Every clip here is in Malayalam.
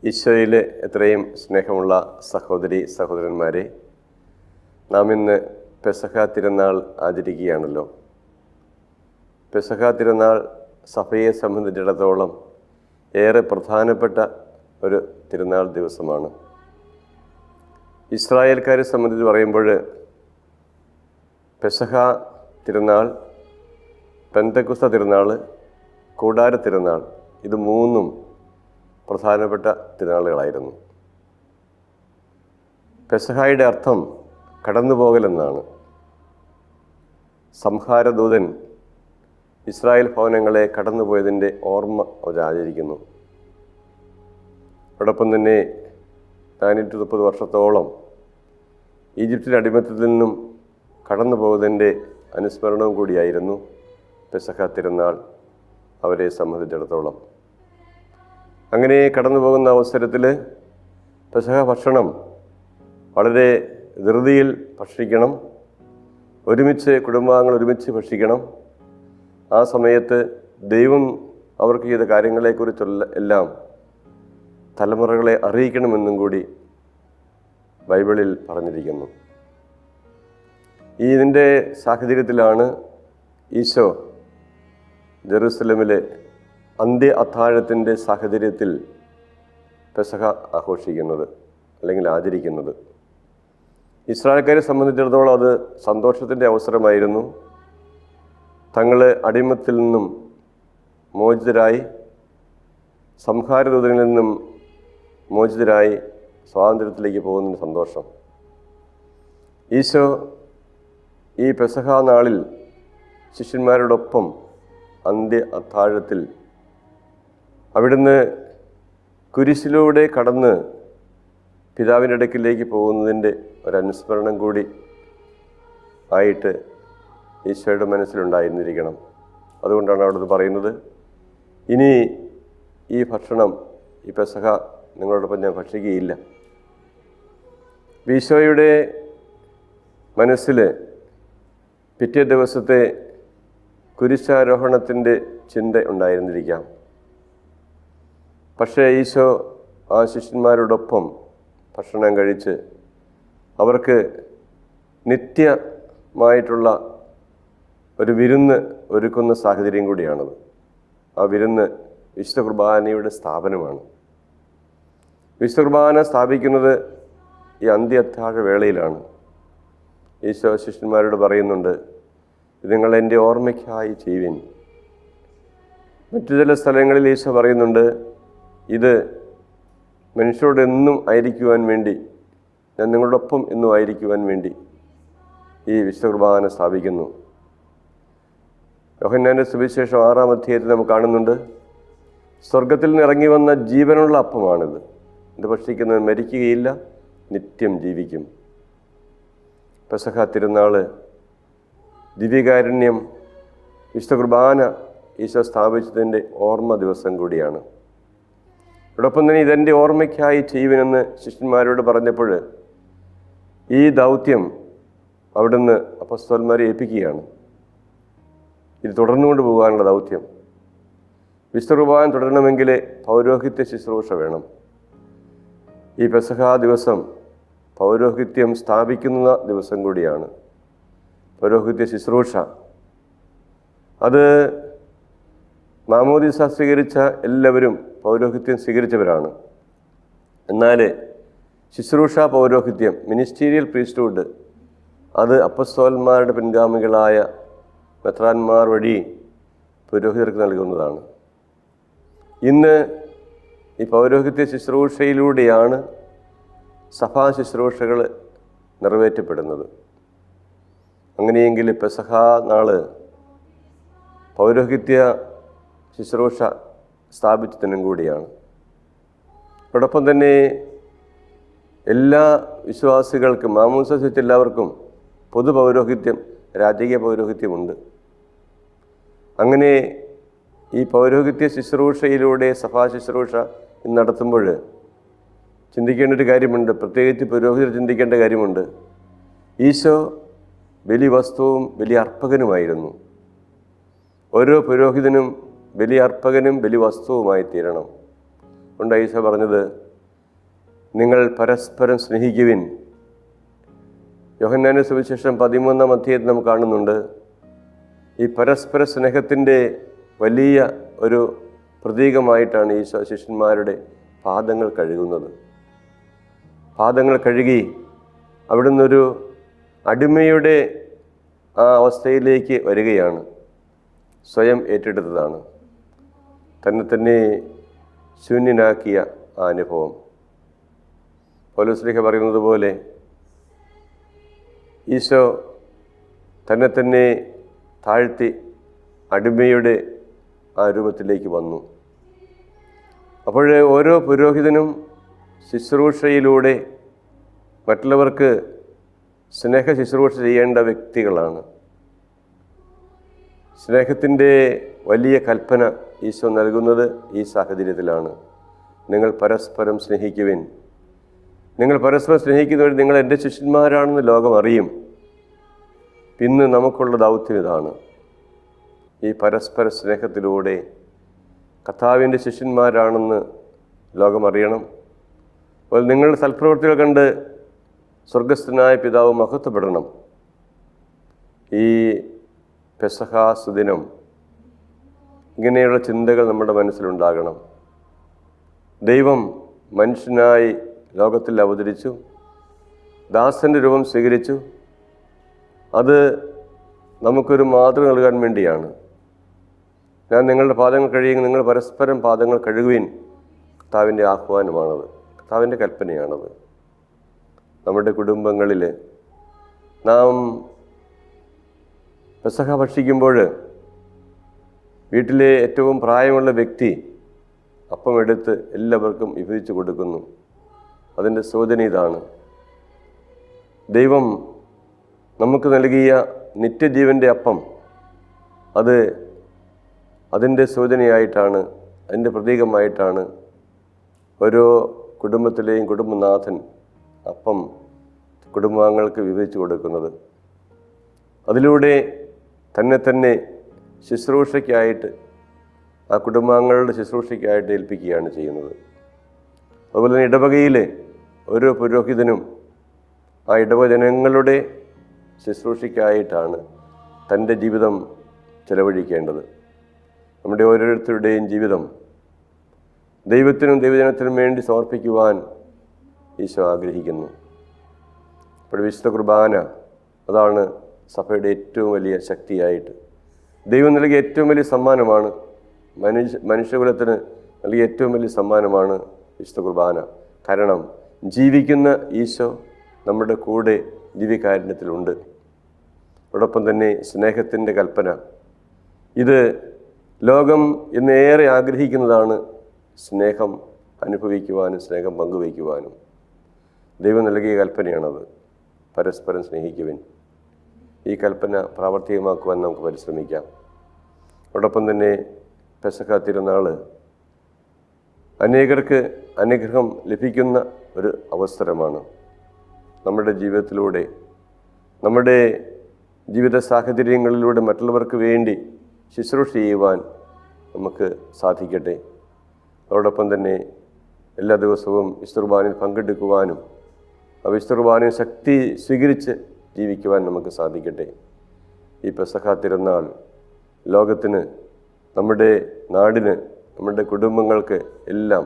ഈശോയിലെ എത്രയും സ്നേഹമുള്ള സഹോദരി സഹോദരന്മാരെ, നാം ഇന്ന് പെസഹ തിരുനാൾ ആചരിക്കുകയാണല്ലോ. പെസഹ തിരുനാൾ സഭയെ സംബന്ധിച്ചിടത്തോളം ഏറെ പ്രധാനപ്പെട്ട ഒരു തിരുനാൾ ദിവസമാണ്. ഇസ്രായേൽക്കാരെ സംബന്ധിച്ച് പറയുമ്പോൾ പെസഹ തിരുനാൾ, പെന്തക്കുസ്ത തിരുനാൾ, കൂടാര തിരുനാൾ, ഇത് മൂന്നും പ്രധാനപ്പെട്ട തിരുനാളുകളായിരുന്നു. പെസഹായുടെ അർത്ഥം കടന്നുപോകലെന്നാണ്. സംഹാരദൂതൻ ഇസ്രായേൽ ഭവനങ്ങളെ കടന്നുപോയതിൻ്റെ ഓർമ്മ അവർ ആചരിക്കുന്നു. അതോടൊപ്പം തന്നെ 430 വർഷത്തോളം ഈജിപ്തിൻ്റെ അടിമത്തത്തിൽ നിന്നും കടന്നുപോകുന്നതിൻ്റെ അനുസ്മരണവും കൂടിയായിരുന്നു പെസഹ തിരുനാൾ അവരെ സംബന്ധിച്ചിടത്തോളം. അങ്ങനെ കടന്നു പോകുന്ന അവസരത്തിൽ പെസഹ ഭക്ഷണം വളരെ ധൃതിയിൽ ഭക്ഷിക്കണം, കുടുംബാംഗങ്ങൾ ഒരുമിച്ച് ഭക്ഷിക്കണം. ആ സമയത്ത് ദൈവം അവർക്ക് ചെയ്ത കാര്യങ്ങളെക്കുറിച്ചുള്ള എല്ലാം തലമുറകളെ അറിയിക്കണമെന്നും കൂടി ബൈബിളിൽ പറഞ്ഞിരിക്കുന്നു. ഇതിൻ്റെ സാഹചര്യത്തിലാണ് ഈശോ ജെറുസലമിലെ അന്ത്യ അത്താഴത്തിൻ്റെ സാഹചര്യത്തിൽ പെസഹ ആഘോഷിക്കുന്നത് അല്ലെങ്കിൽ ആചരിക്കുന്നത്. ഇസ്രായേൽക്കാരെ സംബന്ധിച്ചിടത്തോളം അത് സന്തോഷത്തിൻ്റെ അവസരമായിരുന്നു. തങ്ങൾ അടിമത്തിൽ നിന്നും മോചിതരായി, സംഹാരദൂതനിൽ നിന്നും മോചിതരായി സ്വാതന്ത്ര്യത്തിലേക്ക് പോകുന്നതിന് സന്തോഷം. ഈശോ ഈ പെസഹ നാളിൽ ശിഷ്യന്മാരോടൊപ്പം അന്ത്യ അത്താഴത്തിൽ അവിടുന്ന് കുരിശിലൂടെ കടന്ന് പിതാവിൻ്റെ അടുക്കിലേക്ക് പോകുന്നതിൻ്റെ ഒരനുസ്മരണം കൂടി ആയിട്ട് ഈശോയുടെ മനസ്സിലുണ്ടായിരുന്നിരിക്കണം. അതുകൊണ്ടാണ് അവിടുന്ന് പറയുന്നത്, ഇനി ഈ ഭക്ഷണം, ഈ പെസഹ നിങ്ങളോടൊപ്പം ഞാൻ ഭക്ഷിക്കുകയില്ല. ഈശോയുടെ മനസ്സിൽ പിറ്റേ ദിവസത്തെ കുരിശാരോഹണത്തിൻ്റെ ചിന്ത ഉണ്ടായിരുന്നിരിക്കാം. പക്ഷേ ഈശോ ആ ശിഷ്യന്മാരോടൊപ്പം ഭക്ഷണം കഴിച്ച് അവർക്ക് നിത്യമായിട്ടുള്ള ഒരു വിരുന്ന് ഒരുക്കുന്ന സാഹചര്യം കൂടിയാണത്. ആ വിരുന്ന് വിശുദ്ധ കുർബാനയുടെ സ്ഥാപനമാണ്. വിശുദ്ധ കുർബാന സ്ഥാപിക്കുന്നത് ഈ അന്ത്യ അത്താഴ വേളയിലാണ്. ഈശോ ശിഷ്യന്മാരോട് പറയുന്നുണ്ട്, നിങ്ങൾ എൻ്റെ ഓർമ്മയ്ക്കായി ചെയ്യുവിൻ. മറ്റു ചില സ്ഥലങ്ങളിൽ ഈശോ പറയുന്നുണ്ട്, ഇത് മനുഷ്യരോട് എന്നും ആയിരിക്കുവാൻ വേണ്ടി, ഞാൻ നിങ്ങളോടൊപ്പം എന്നും ആയിരിക്കുവാൻ വേണ്ടി ഈ വിശുദ്ധ കുർബാന സ്ഥാപിക്കുന്നു. യോഹന്നാന്റെ സുവിശേഷം 6-ാം അധ്യായത്തിൽ നമുക്ക് കാണുന്നുണ്ട്, സ്വർഗത്തിൽ നിന്ന് ഇറങ്ങി വന്ന ജീവനുള്ള അപ്പമാണിത്. ഇത് ഭക്ഷിക്കുന്നത് മരിക്കുകയില്ല, നിത്യം ജീവിക്കും. പെസഹ തിരുനാൾ, ദിവ്യകാരുണ്യം, വിശുദ്ധ കുർബാന ഈശോ സ്ഥാപിച്ചതിൻ്റെ ഓർമ്മ ദിവസം കൂടിയാണ്. അതോടൊപ്പം തന്നെ ഇതെൻ്റെ ഓർമ്മയ്ക്കായി ചെയ്യുവനെന്ന് ശിഷ്യന്മാരോട് പറഞ്ഞപ്പോൾ ഈ ദൗത്യം അവിടുന്ന് അപ്പോസ്തലന്മാരെ ഏൽപ്പിക്കുകയാണ്. ഇത് തുടർന്നുകൊണ്ട് പോകാനുള്ള ദൗത്യം. വിശുദ്ധ കുർബാന തുടരണമെങ്കിൽ പൗരോഹിത്യ ശുശ്രൂഷ വേണം. ഈ പെസഹ ദിവസം പൗരോഹിത്യം സ്ഥാപിക്കുന്ന ദിവസം കൂടിയാണ്. പൗരോഹിത്യ ശുശ്രൂഷ അത് മാമോദീസ സ്വീകരിച്ച എല്ലാവരും പൗരോഹിത്യം സ്വീകരിച്ചവരാണ്. എന്നാൽ ശുശ്രൂഷ പൗരോഹിത്യം, മിനിസ്റ്റീരിയൽ പ്രീസ്റ്റ്ഹുഡ്, അത് അപ്പസ്തോലന്മാരുടെ പിൻഗാമികളായ മെത്രാന്മാർ വഴി പുരോഹിതർക്ക് നൽകുന്നതാണ്. ഇന്ന് ഈ പൗരോഹിത്യ ശുശ്രൂഷയിലൂടെയാണ് സഭാ ശുശ്രൂഷകൾ നിറവേറ്റപ്പെടുന്നത്. അങ്ങനെയെങ്കിൽ പെസഹ നാള് പൗരോഹിത്യ ശുശ്രൂഷ സ്ഥാപിച്ചതിനും കൂടിയാണ്. അതോടൊപ്പം തന്നെ എല്ലാ വിശ്വാസികൾക്കും, മാമോദീസ സ്വീകരിച്ച എല്ലാവർക്കും പൊതു പൗരോഹിത്യം, രാജകീയ പൗരോഹിത്യമുണ്ട്. അങ്ങനെ ഈ പൗരോഹിത്യ ശുശ്രൂഷയിലൂടെ സഭാ ശുശ്രൂഷ നടത്തുമ്പോൾ ചിന്തിക്കേണ്ട ഒരു കാര്യമുണ്ട്, പ്രത്യേകിച്ച് പുരോഹിതർ ചിന്തിക്കേണ്ട കാര്യമുണ്ട്. ഈശോ ബലി വസ്തുവും ബലി അർപ്പകനുമായിരുന്നു. ഓരോ പുരോഹിതനും ബലി അർപ്പകനും ബലി വസ്തുവുമായി തീരണം. കൊണ്ട് ഈശോ പറഞ്ഞത്, നിങ്ങൾ പരസ്പരം സ്നേഹിക്കുവിൻ. യോഹന്നാന്റെ സുവിശേഷം 13-ാം അധ്യായത്തിൽ നാം കാണുന്നുണ്ട് ഈ പരസ്പര സ്നേഹത്തിൻ്റെ വലിയ ഒരു പ്രതീകമായിട്ടാണ് ഈശോ ശിഷ്യന്മാരുടെ പാദങ്ങൾ കഴുകുന്നത്. പാദങ്ങൾ കഴുകി അവിടുന്ന് ഒരു അടിമയുടെ ആ അവസ്ഥയിലേക്ക് വരികയാണ്. സ്വയം ഏറ്റെടുത്തതാണ്, തന്നെ ശൂന്യനാക്കിയ ആ അനുഭവം. പൗലോസ് പറയുന്നത് പോലെ ഈശോ തന്നെ താഴ്ത്തി അടിമയുടെ ആ രൂപത്തിലേക്ക് വന്നു. അപ്പോൾ ഓരോ പുരോഹിതനും ശുശ്രൂഷയിലൂടെ മറ്റുള്ളവർക്ക് സ്നേഹ ശുശ്രൂഷ ചെയ്യേണ്ട വ്യക്തികളാണ്. സ്നേഹത്തിൻ്റെ വലിയ കൽപ്പന ഈശോ നൽകുന്നത് ഈ സാഹചര്യത്തിലാണ്. നിങ്ങൾ പരസ്പരം സ്നേഹിക്കുവിൻ. നിങ്ങൾ പരസ്പരം സ്നേഹിക്കുന്നവർ നിങ്ങൾ എൻ്റെ ശിഷ്യന്മാരാണെന്ന് ലോകം അറിയും. ഇന്ന് നമുക്കുള്ള ദൗത്യം ഇതാണ്. ഈ പരസ്പര സ്നേഹത്തിലൂടെ കർത്താവിൻ്റെ ശിഷ്യന്മാരാണെന്ന് ലോകം അറിയണം. അപ്പോൾ നിങ്ങളുടെ സൽപ്രവൃത്തികൾ കണ്ട് സ്വർഗസ്ഥനായ പിതാവ് മഹത്വപ്പെടണം. ഈ പെസഹ സുദിനം ഇങ്ങനെയുള്ള ചിന്തകൾ നമ്മുടെ മനസ്സിലുണ്ടാകണം. ദൈവം മനുഷ്യനായി ലോകത്തിൽ അവതരിച്ചു, ദാസൻ്റെ രൂപം സ്വീകരിച്ചു. അത് നമുക്കൊരു മാതൃക നൽകാൻ വേണ്ടിയാണ്. ഞാൻ നിങ്ങളുടെ പാദങ്ങൾ കഴുകിയെങ്കിൽ നിങ്ങൾ പരസ്പരം പാദങ്ങൾ കഴുകുവിൻ. കർത്താവിൻ്റെ ആഹ്വാനമാണത്, കർത്താവിൻ്റെ കൽപ്പനയാണത്. നമ്മുടെ കുടുംബങ്ങളിൽ നാം പെസഹ ഭക്ഷിക്കുമ്പോൾ വീട്ടിലെ ഏറ്റവും പ്രായമുള്ള വ്യക്തി അപ്പം എടുത്ത് എല്ലാവർക്കും വിഭജിച്ച് കൊടുക്കുന്നു. അതിൻ്റെ സൂചന ഇതാണ്. ദൈവം നമുക്ക് നൽകിയ നിത്യജീവൻ്റെ അപ്പം അതിൻ്റെ സൂചനയായിട്ടാണ്, അതിൻ്റെ പ്രതീകമായിട്ടാണ് ഓരോ കുടുംബത്തിലെയും കുടുംബനാഥൻ അപ്പം കുടുംബാംഗങ്ങൾക്ക് വിഭജിച്ച് കൊടുക്കുന്നത്. അതിലൂടെ തന്നെ ശുശ്രൂഷയ്ക്കായിട്ട് ആ കുടുംബാംഗങ്ങളുടെ ശുശ്രൂഷയ്ക്കായിട്ട് ഏൽപ്പിക്കുകയാണ് ചെയ്യുന്നത്. അതുപോലെ തന്നെ ഇടവകയിലെ ഓരോ പുരോഹിതനും ആ ഇടവജനങ്ങളുടെ ശുശ്രൂഷയ്ക്കായിട്ടാണ് തൻ്റെ ജീവിതം ചെലവഴിക്കേണ്ടത്. നമ്മുടെ ഓരോരുത്തരുടെയും ജീവിതം ദൈവത്തിനും ദൈവജനത്തിനും വേണ്ടി സമർപ്പിക്കുവാൻ ഈശോ ആഗ്രഹിക്കുന്നു. ഇപ്പോൾ വിശുദ്ധ കുർബാന അതാണ് സഭയുടെ ഏറ്റവും വലിയ ശക്തിയായിട്ട്. ദൈവം നൽകിയ ഏറ്റവും വലിയ സമ്മാനമാണ്, മനുഷ്യകുലത്തിന് നൽകിയ ഏറ്റവും വലിയ സമ്മാനമാണ് വിശുദ്ധ കുർബാന. കാരണം ജീവിക്കുന്ന ഈശോ നമ്മുടെ കൂടെ ദിവ്യകാരുണ്യത്തിലുണ്ട്. അതോടൊപ്പം തന്നെ സ്നേഹത്തിൻ്റെ കൽപ്പന. ഇത് ലോകം ഇന്നേറെ ആഗ്രഹിക്കുന്നതാണ്, സ്നേഹം അനുഭവിക്കുവാനും സ്നേഹം പങ്കുവയ്ക്കുവാനും. ദൈവം നൽകിയ കൽപ്പനയാണത്. പരസ്പരം സ്നേഹിക്കുവിൻ. ഈ കൽപ്പന പ്രാവർത്തികമാക്കുവാൻ നമുക്ക് പരിശ്രമിക്കാം. അതോടൊപ്പം തന്നെ പെസഹ തിരുനാൾ അനേകർക്ക് അനുഗ്രഹം ലഭിക്കുന്ന ഒരു അവസരമാണ്. നമ്മുടെ ജീവിതത്തിലൂടെ, നമ്മുടെ ജീവിത സാഹചര്യങ്ങളിലൂടെ മറ്റുള്ളവർക്ക് വേണ്ടി ശുശ്രൂഷ ചെയ്യുവാൻ നമുക്ക് സാധിക്കട്ടെ. അതോടൊപ്പം തന്നെ എല്ലാ ദിവസവും വിശുദ്ധ കുർബാനയിൽ പങ്കെടുക്കുവാനും ആ വിശുദ്ധ കുർബാനയിൽ ശക്തി സ്വീകരിച്ച് ജീവിക്കുവാൻ നമുക്ക് സാധിക്കട്ടെ. ഈ പെസഹ തിരുനാൾ ലോകത്തിന്, നമ്മുടെ നാടിന്, നമ്മുടെ കുടുംബങ്ങൾക്ക് എല്ലാം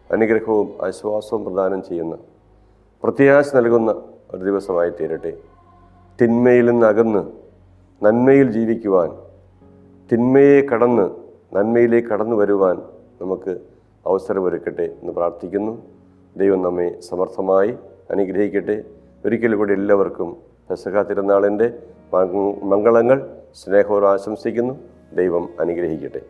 അനുഗ്രഹവും ആശ്വാസവും പ്രദാനം ചെയ്യുന്ന, പ്രത്യാശ നൽകുന്ന ഒരു ദിവസമായി തീരട്ടെ. തിന്മയിൽ നിന്ന് അകന്ന് നന്മയിൽ ജീവിക്കുവാൻ, തിന്മയെ കടന്ന് നന്മയിലേക്ക് കടന്നു വരുവാൻ നമുക്ക് അവസരമൊരുക്കട്ടെ എന്ന് പ്രാർത്ഥിക്കുന്നു. ദൈവം നമ്മെ സമർത്ഥമായി അനുഗ്രഹിക്കട്ടെ. ഒരിക്കൽ കൂടി എല്ലാവർക്കും പെസഹ തിരുനാളിൻ്റെ മംഗളങ്ങൾ സ്നേഹപൂർവ്വം ആശംസിക്കുന്നു. ദൈവം അനുഗ്രഹിക്കട്ടെ.